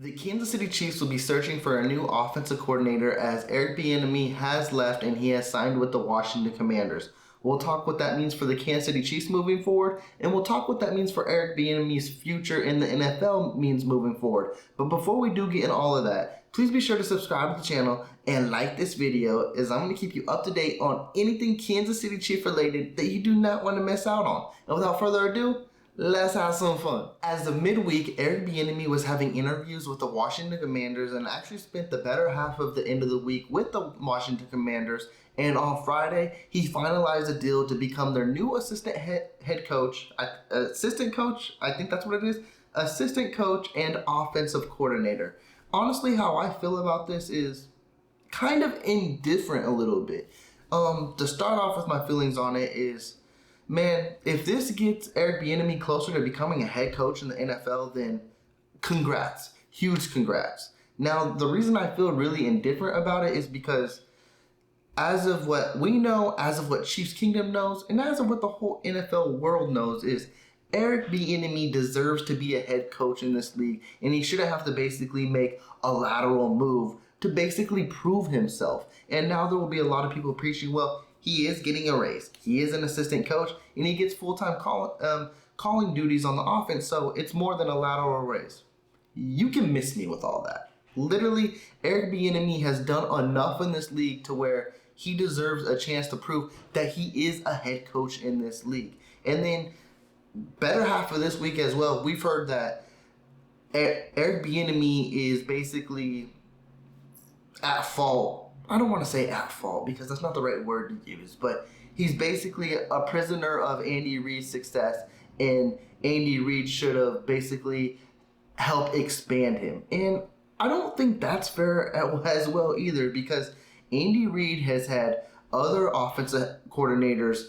The Kansas City Chiefs will be searching for a new offensive coordinator as Eric Bieniemy has left and he has signed with the Washington Commanders. We'll talk what that means for the Kansas City Chiefs moving forward, and we'll talk what that means for Eric Bieniemy's future in the NFL means moving forward. But before we do get in all of that, please be sure to subscribe to the channel and like this video, as I'm going to keep you up to date on anything Kansas City Chief related that you do not want to miss out on. And without further ado, let's have some fun. As of midweek, Eric Bieniemy was having interviews with the Washington Commanders and actually spent the better half of the end of the week with the Washington Commanders. And on Friday, he finalized a deal to become their new assistant coach, I think that's what it is, assistant coach and offensive coordinator. Honestly, how I feel about this is kind of indifferent a little bit. To start off with my feelings on it is, man, if this gets Eric Bieniemy closer to becoming a head coach in the NFL, then congrats. Huge congrats. Now, the reason I feel really indifferent about it is because as of what we know, as of what Chiefs Kingdom knows, and as of what the whole NFL world knows is Eric Bieniemy deserves to be a head coach in this league, and he shouldn't have to basically make a lateral move to basically prove himself. And now there will be a lot of people preaching, well, he is getting a raise. He is an assistant coach, and he gets full-time calling duties on the offense, so it's more than a lateral raise. You can miss me with all that. Literally, Eric Bieniemy has done enough in this league to where he deserves a chance to prove that he is a head coach in this league. And then, better half of this week as well, we've heard that Eric Bieniemy is basically at fault. I don't want to say at fault because that's not the right word to use, but he's basically a prisoner of Andy Reid's success, and Andy Reid should have basically helped expand him. And I don't think that's fair as well either, because Andy Reid has had other offensive coordinators,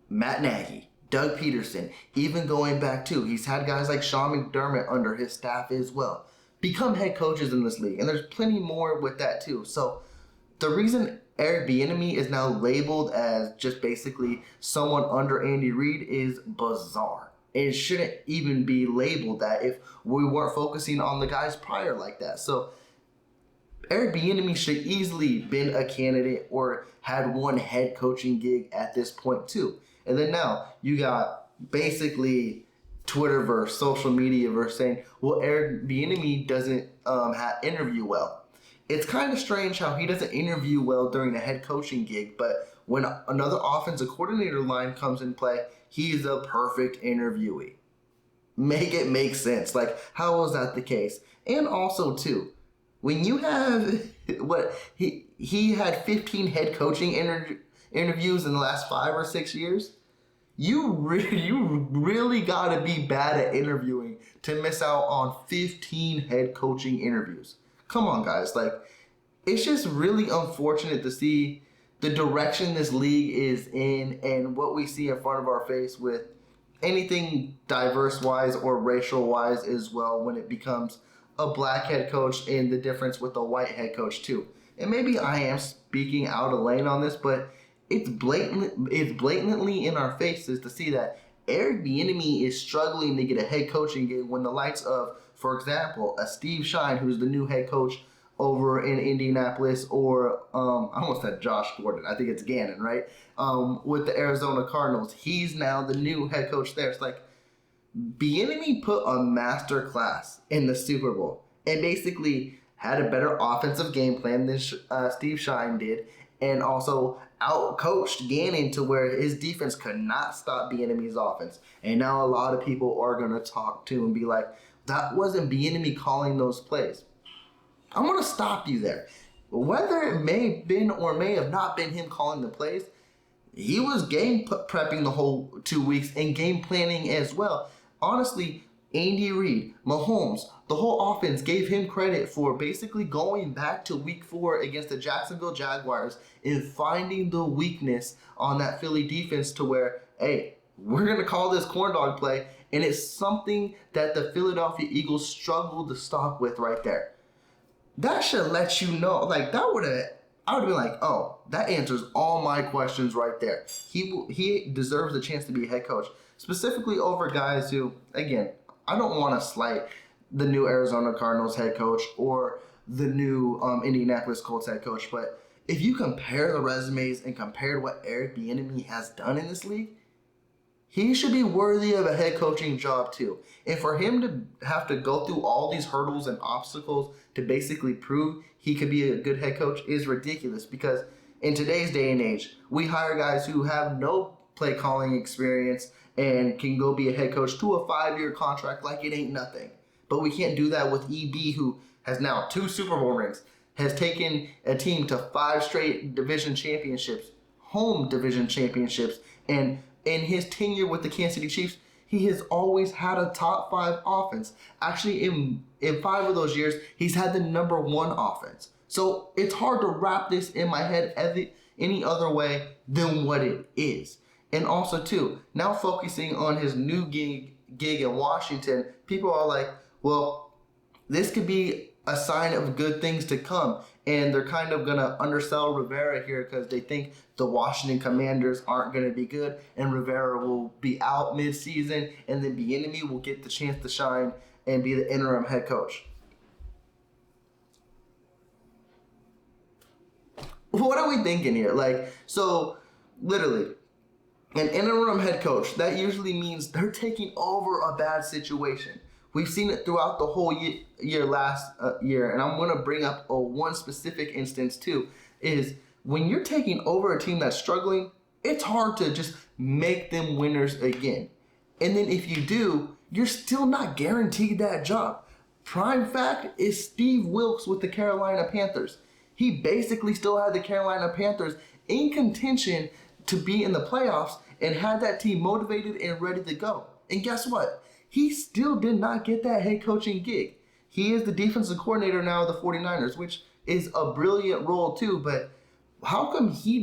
Matt Nagy, Doug Peterson, even going back to, he's had guys like Sean McDermott under his staff as well, become head coaches in this league. And there's plenty more with that too. So the reason Eric Bieniemy is now labeled as just basically someone under Andy Reid is bizarre. It shouldn't even be labeled that if we weren't focusing on the guys prior like that. So Eric Bieniemy should easily been a candidate or had one head coaching gig at this point too. And then now you got basically Twitterverse, social mediaverse saying, well, Eric Bieniemy doesn't interview well. It's kind of strange how he doesn't interview well during a head coaching gig, but when another offensive coordinator line comes in play, he's a perfect interviewee. Make it make sense. Like, how was that the case? And also, too, when you have what he had 15 head coaching interviews in the last 5 or 6 years, you really got to be bad at interviewing to miss out on 15 head coaching interviews. Come on, guys. Like, it's just really unfortunate to see the direction this league is in and what we see in front of our face with anything diverse-wise or racial-wise as well when it becomes a black head coach and the difference with a white head coach too. And maybe I am speaking out of lane on this, but it's blatantly in our faces to see that Eric Bieniemy is struggling to get a head coaching gig when the likes of, for example, a Steve Shine, who's the new head coach over in Indianapolis, or I almost said Josh Gordon. I think it's Gannon, right? With the Arizona Cardinals. He's now the new head coach there. It's like Bieniemy put a master class in the Super Bowl and basically had a better offensive game plan than Steve Shine did, and also out-coached Gannon to where his defense could not stop Bieniemy's offense. And now a lot of people are going to talk to and be like, that wasn't Bieniemy calling those plays. I'm going to stop you there. Whether it may have been or may have not been him calling the plays, he was game prepping the whole 2 weeks and game planning as well. Honestly, Andy Reid, Mahomes, the whole offense gave him credit for basically going back to week 4 against the Jacksonville Jaguars and finding the weakness on that Philly defense to where, hey, we're going to call this corn dog play, and it's something that the Philadelphia Eagles struggled to stop with right there. That should let you know, like, I would have been like, oh, that answers all my questions right there. He deserves a chance to be a head coach, specifically over guys who, again, I don't want to slight the new Arizona Cardinals head coach or the new Indianapolis Colts head coach. But if you compare the resumes and compare what Eric Bieniemy has done in this league, he should be worthy of a head coaching job too. And for him to have to go through all these hurdles and obstacles to basically prove he could be a good head coach is ridiculous, because in today's day and age, we hire guys who have no play calling experience and can go be a head coach to a 5-year contract like it ain't nothing. But we can't do that with EB, who has now 2 Super Bowl rings, has taken a team to 5 straight division championships, home division championships, and in his tenure with the Kansas City Chiefs, he has always had a top 5 offense. Actually, in 5 of those years, he's had the number 1 offense. So it's hard to wrap this in my head any other way than what it is. And also, too, now focusing on his new gig in Washington, people are like, well, this could be a sign of good things to come. And they're kind of going to undersell Rivera here because they think the Washington Commanders aren't going to be good and Rivera will be out mid-season, and then Bieniemy will get the chance to shine and be the interim head coach. What are we thinking here? So literally, an interim head coach, that usually means they're taking over a bad situation. We've seen it throughout the whole year last year, and I'm going to bring up one specific instance too, is when you're taking over a team that's struggling, it's hard to just make them winners again. And then if you do, you're still not guaranteed that job. Prime fact is Steve Wilkes with the Carolina Panthers. He basically still had the Carolina Panthers in contention to be in the playoffs and had that team motivated and ready to go. And guess what? He still did not get that head coaching gig. He is the defensive coordinator now of the 49ers, which is a brilliant role too, but how come he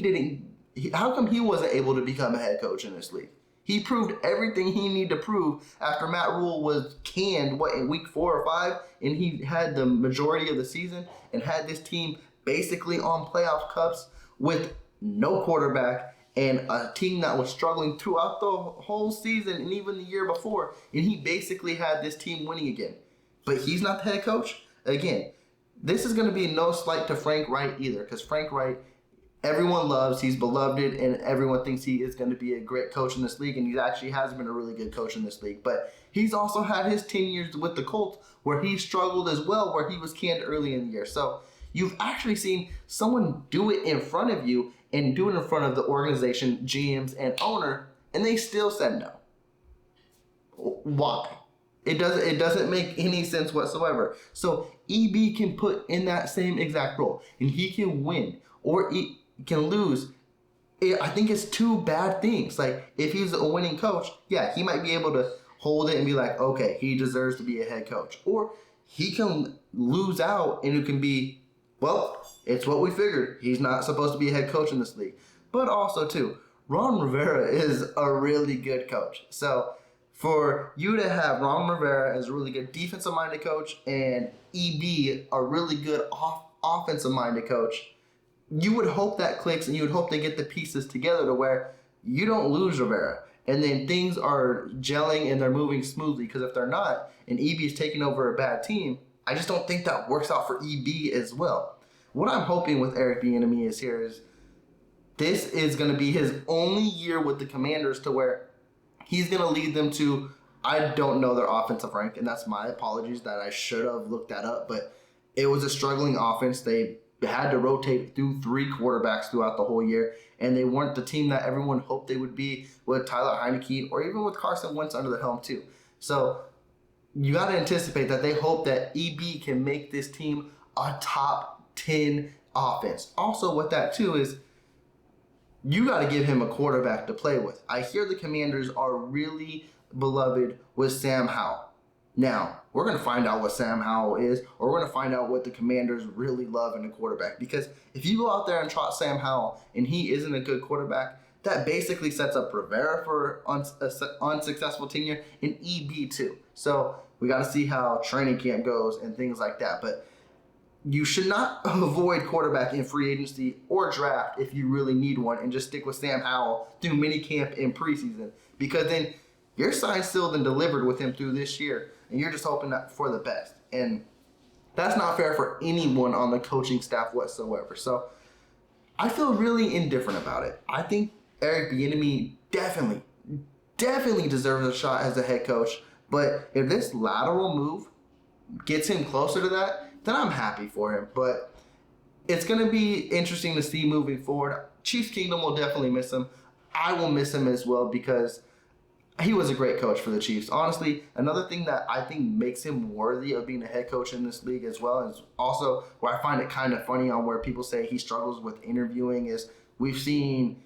wasn't able to become a head coach in this league? He proved everything he needed to prove after Matt Rule was canned, in week 4 or 5, and he had the majority of the season and had this team basically on playoff cups with no quarterback and a team that was struggling throughout the whole season and even the year before, and he basically had this team winning again. But he's not the head coach. Again, this is going to be no slight to Frank Wright either, because Frank Wright, everyone loves, he's beloved, and everyone thinks he is going to be a great coach in this league, and he actually has been a really good coach in this league. But he's also had his 10 years with the Colts where he struggled as well, where he was canned early in the year. So you've actually seen someone do it in front of you and do it in front of the organization, GMs, and owner, and they still said no. Why? It doesn't make any sense whatsoever. So EB can put in that same exact role, and he can win or he can lose. I think it's 2 bad things. Like, if he's a winning coach, yeah, he might be able to hold it and be like, okay, he deserves to be a head coach. Or he can lose out and it can be, well, it's what we figured. He's not supposed to be a head coach in this league. But also, too, Ron Rivera is a really good coach. So for you to have Ron Rivera as a really good defensive-minded coach and EB a really good offensive-minded coach, you would hope that clicks and you would hope they get the pieces together to where you don't lose Rivera. And then things are gelling and they're moving smoothly, because if they're not and EB is taking over a bad team, I just don't think that works out for EB as well. What I'm hoping with Eric Bieniemy is this is going to be his only year with the Commanders to where he's going to lead them to, I don't know their offensive rank, and that's my apologies that I should have looked that up, but it was a struggling offense. They had to rotate through 3 quarterbacks throughout the whole year, and they weren't the team that everyone hoped they would be with Tyler Heineke or even with Carson Wentz under the helm too. So you got to anticipate that they hope that EB can make this team a top 10 offense. Also with that too is you got to give him a quarterback to play with. I hear the Commanders are really beloved with Sam Howell. Now, we're going to find out what Sam Howell is, or we're going to find out what the Commanders really love in a quarterback. Because if you go out there and trot Sam Howell and he isn't a good quarterback, that basically sets up Rivera for unsuccessful tenure and EB too. So we got to see how training camp goes and things like that. But you should not avoid quarterback in free agency or draft if you really need one, and just stick with Sam Howell through minicamp and preseason, because then you're signed, sealed, and delivered with him through this year. and you're just hoping for the best. And that's not fair for anyone on the coaching staff whatsoever. So I feel really indifferent about it. I think Eric Bieniemy definitely deserves a shot as a head coach. But if this lateral move gets him closer to that, then I'm happy for him. But it's going to be interesting to see moving forward. Chiefs Kingdom will definitely miss him. I will miss him as well because he was a great coach for the Chiefs. Honestly, another thing that I think makes him worthy of being a head coach in this league as well is also where I find it kind of funny on where people say he struggles with interviewing is we've seen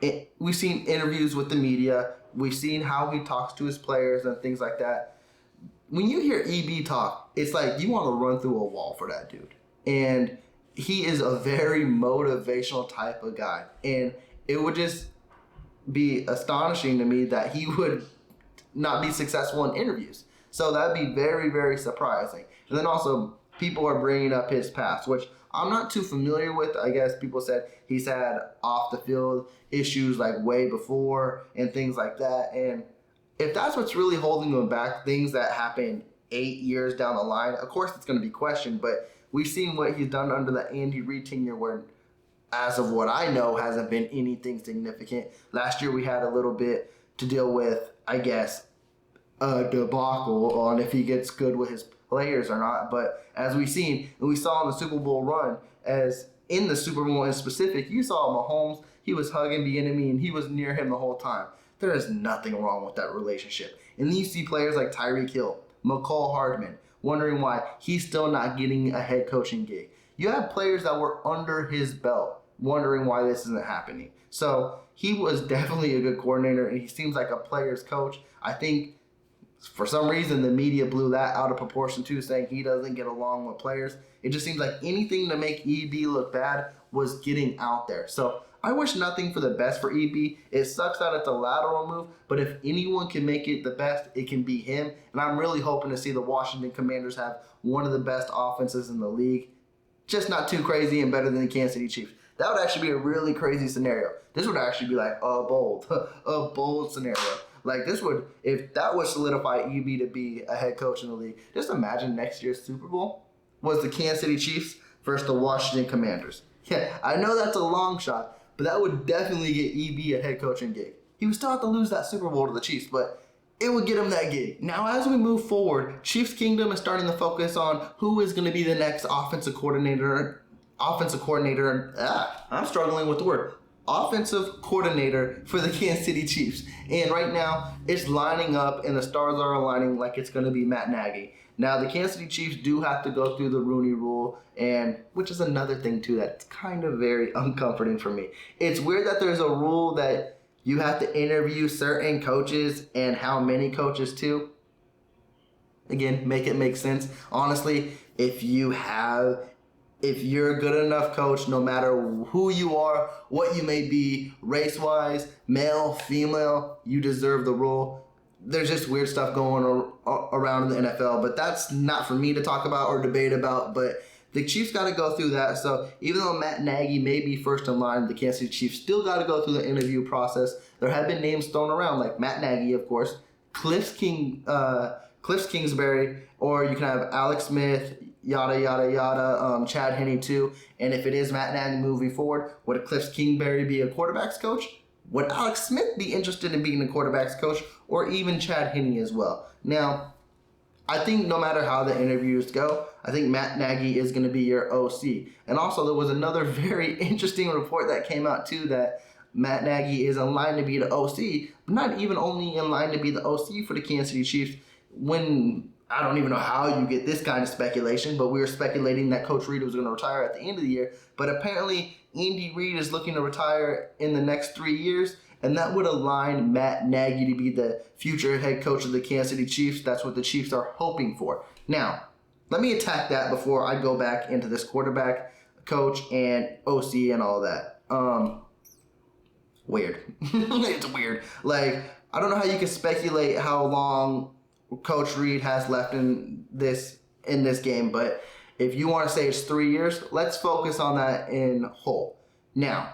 interviews with the media. We've seen how he talks to his players and things like that. When you hear EB talk, it's like you want to run through a wall for that dude. And he is a very motivational type of guy. And it would just be astonishing to me that he would not be successful in interviews. So that'd be very, very surprising. And then also, people are bringing up his past, which I'm not too familiar with. I guess people said he's had off the field issues like way before and things like that. And if that's what's really holding him back, things that happen 8 years down the line, of course it's going to be questioned. But we've seen what he's done under the Andy Reid tenure where, as of what I know, hasn't been anything significant. Last year we had a little bit to deal with, I guess, a debacle on if he gets good with his players or not. But as we've seen, and we saw in the Super Bowl run, as in the Super Bowl in specific, you saw Mahomes, he was hugging Bieniemy and he was near him the whole time. There is nothing wrong with that relationship. And then you see players like Tyreek Hill, McCall Hardman, wondering why he's still not getting a head coaching gig. You have players that were under his belt wondering why this isn't happening. So he was definitely a good coordinator, and he seems like a player's coach. I think for some reason the media blew that out of proportion too, saying he doesn't get along with players. It just seems like anything to make EB look bad was getting out there. So I wish nothing for the best for EB. It sucks that it's a lateral move, but if anyone can make it the best, it can be him. And I'm really hoping to see the Washington Commanders have one of the best offenses in the league. Just not too crazy and better than the Kansas City Chiefs. That would actually be a really crazy scenario. This would actually be like a bold scenario. Like this would, if that would solidify EB to be a head coach in the league, just imagine next year's Super Bowl was the Kansas City Chiefs versus the Washington Commanders. Yeah, I know that's a long shot, but that would definitely get EB a head coaching gig. He would still have to lose that Super Bowl to the Chiefs, but it would get him that gig. Now, as we move forward, Chiefs Kingdom is starting to focus on who is going to be the next offensive coordinator. I'm struggling with the word. Offensive coordinator for the Kansas City Chiefs. And right now, it's lining up and the stars are aligning like it's going to be Matt Nagy. Now, the Kansas City Chiefs do have to go through the Rooney Rule, and which is another thing, too, that's kind of very uncomforting for me. It's weird that there's a rule that you have to interview certain coaches and how many coaches, too. Again, make it make sense. Honestly, if you're a good enough coach, no matter who you are, what you may be, race-wise, male, female, you deserve the role. There's just weird stuff going around in the NFL, but that's not for me to talk about or debate about. But the Chiefs got to go through that. So even though Matt Nagy may be first in line, the Kansas City Chiefs still got to go through the interview process. There have been names thrown around, like Matt Nagy, of course, Cliff Kingsbury, or you can have Alex Smith, yada, yada, yada, Chad Henne too. And if it is Matt Nagy moving forward, would Cliff Kingsbury be a quarterback's coach? Would Alex Smith be interested in being a quarterback's coach, or even Chad Henne as well? Now, I think no matter how the interviews go, I think Matt Nagy is going to be your OC. And also, there was another very interesting report that came out too that Matt Nagy is in line to be the OC, but not even only in line to be the OC for the Kansas City Chiefs. When I don't even know how you get this kind of speculation, but we were speculating that Coach Reid was going to retire at the end of the year. But apparently, Andy Reid is looking to retire in the next 3 years, and that would align Matt Nagy to be the future head coach of the Kansas City Chiefs. That's what the Chiefs are hoping for. Now, let me attack that before I go back into this quarterback, coach, and OC and all that. Weird. It's weird. Like, I don't know how you can speculate how long Coach Reid has left in this game, but if you want to say it's 3 years, let's focus on that in whole. Now,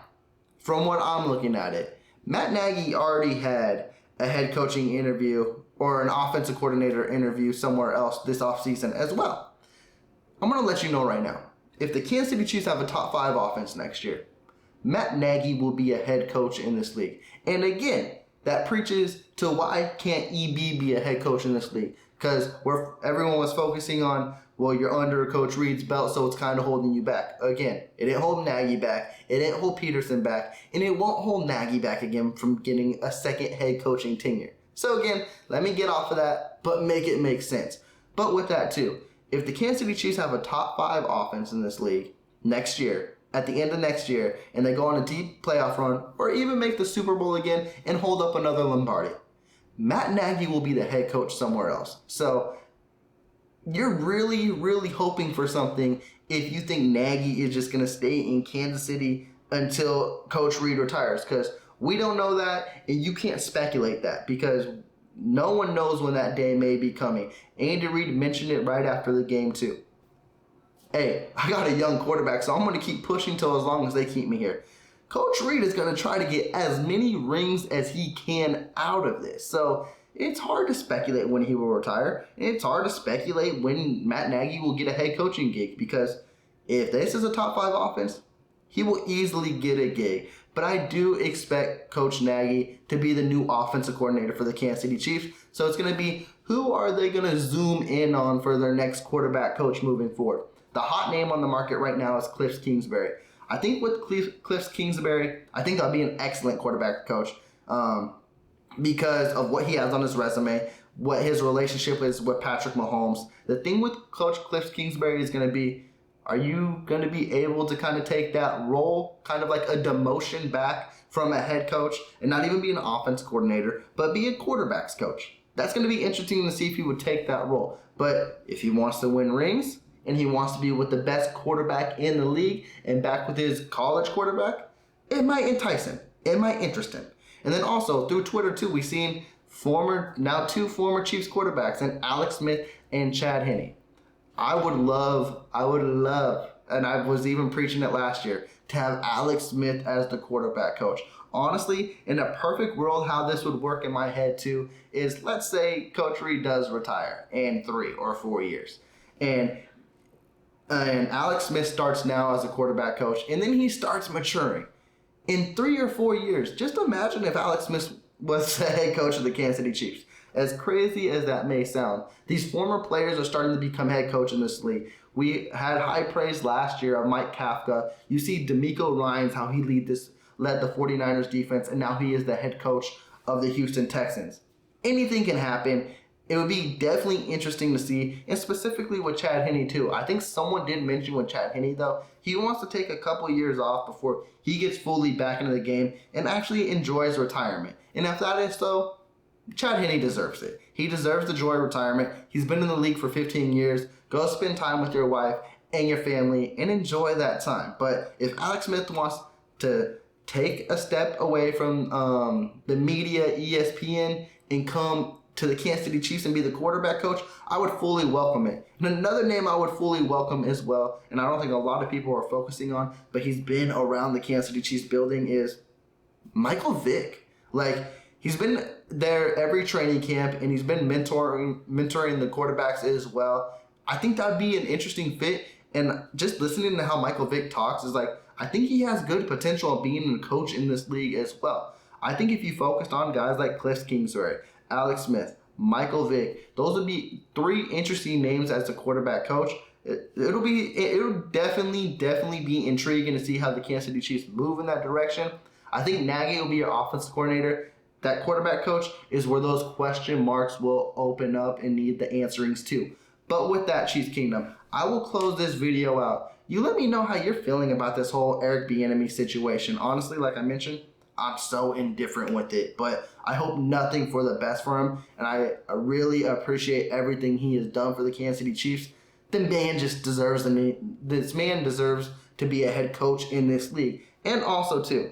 from what I'm looking at it, Matt Nagy already had a head coaching interview, or an offensive coordinator interview somewhere else this offseason as well. I'm going to let you know right now, if the Kansas City Chiefs have a top 5 offense next year, Matt Nagy will be a head coach in this league. And again, that preaches to why can't EB be a head coach in this league? Because everyone was focusing on, well, you're under Coach Reid's belt, so it's kind of holding you back. Again, it didn't hold Nagy back, it didn't hold Peterson back, and it won't hold Nagy back again from getting a second head coaching tenure. So again, let me get off of that, but make it make sense. But with that too, if the Kansas City Chiefs have a top 5 offense in this league next year, at the end of next year, and they go on a deep playoff run, or even make the Super Bowl again and hold up another Lombardi, Matt Nagy will be the head coach somewhere else. So you're really, really hoping for something if you think Nagy is just going to stay in Kansas City until Coach Reid retires, because we don't know that, and you can't speculate that because no one knows when that day may be coming. Andy Reid mentioned it right after the game too. Hey, I got a young quarterback, so I'm going to keep pushing till as long as they keep me here. Coach Reid is going to try to get as many rings as he can out of this. So it's hard to speculate when he will retire. And it's hard to speculate when Matt Nagy will get a head coaching gig, because if this is a top 5 offense, he will easily get a gig. But I do expect Coach Nagy to be the new offensive coordinator for the Kansas City Chiefs. So it's going to be, who are they going to zoom in on for their next quarterback coach moving forward? The hot name on the market right now is Cliff Kingsbury. I think with Cliff Kingsbury, I think that'll be an excellent quarterback coach because of what he has on his resume, what his relationship is with Patrick Mahomes. The thing with Coach Cliff Kingsbury is going to be, are you going to be able to kind of take that role, kind of like a demotion back from a head coach and not even be an offense coordinator, but be a quarterback's coach? That's going to be interesting to see if he would take that role. But if he wants to win rings and he wants to be with the best quarterback in the league and back with his college quarterback, it might entice him. It might interest him. And then also through Twitter too, we've seen now 2 former Chiefs quarterbacks, and Alex Smith and Chad Henne. I would love, and I was even preaching it last year, to have Alex Smith as the quarterback coach. Honestly, in a perfect world, how this would work in my head too is, let's say Coach Reid does retire in 3 or 4 years. And Alex Smith starts now as a quarterback coach, and then he starts maturing. In 3 or 4 years, just imagine if Alex Smith was the head coach of the Kansas City Chiefs. As crazy as that may sound, these former players are starting to become head coach in this league. We had high praise last year of Mike Kafka. You see DeMeco Ryans, how he led the 49ers defense, and now he is the head coach of the Houston Texans. Anything can happen. It would be definitely interesting to see, and specifically with Chad Henne too. I think someone did mention with Chad Henne though, he wants to take a couple years off before he gets fully back into the game and actually enjoys retirement. And if that is so, Chad Henne deserves it. He deserves to enjoy retirement. He's been in the league for 15 years. Go spend time with your wife and your family and enjoy that time. But if Alex Smith wants to take a step away from the media, ESPN, and come to the Kansas City Chiefs and be the quarterback coach, I would fully welcome it. And another name I would fully welcome as well, and I don't think a lot of people are focusing on, but he's been around the Kansas City Chiefs building, is Michael Vick. Like, he's been there every training camp, and he's been mentoring the quarterbacks as well. I think that would be an interesting fit, and just listening to how Michael Vick talks is like, I think he has good potential of being a coach in this league as well. I think if you focused on guys like Cliff Kingsbury, Alex Smith, Michael Vick, those would be 3 interesting names as a quarterback coach. It'll definitely be intriguing to see how the Kansas City Chiefs move in that direction. I think Nagy will be your offensive coordinator. That quarterback coach is where those question marks will open up and need the answerings too. But with that, Chiefs Kingdom, I will close this video out. You let me know how you're feeling about this whole Eric Bieniemy situation. Honestly, like I mentioned, I'm so indifferent with it, but I hope nothing for the best for him, and I really appreciate everything he has done for the Kansas City Chiefs. This man deserves to be a head coach in this league. And also, too,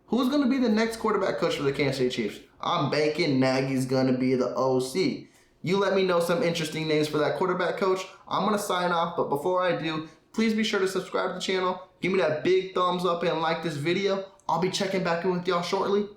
who's going to be the next quarterback coach for the Kansas City Chiefs? I'm banking Nagy's going to be the OC. You let me know some interesting names for that quarterback coach. I'm going to sign off, but before I do, please be sure to subscribe to the channel. Give me that big thumbs up and like this video. I'll be checking back in with y'all shortly.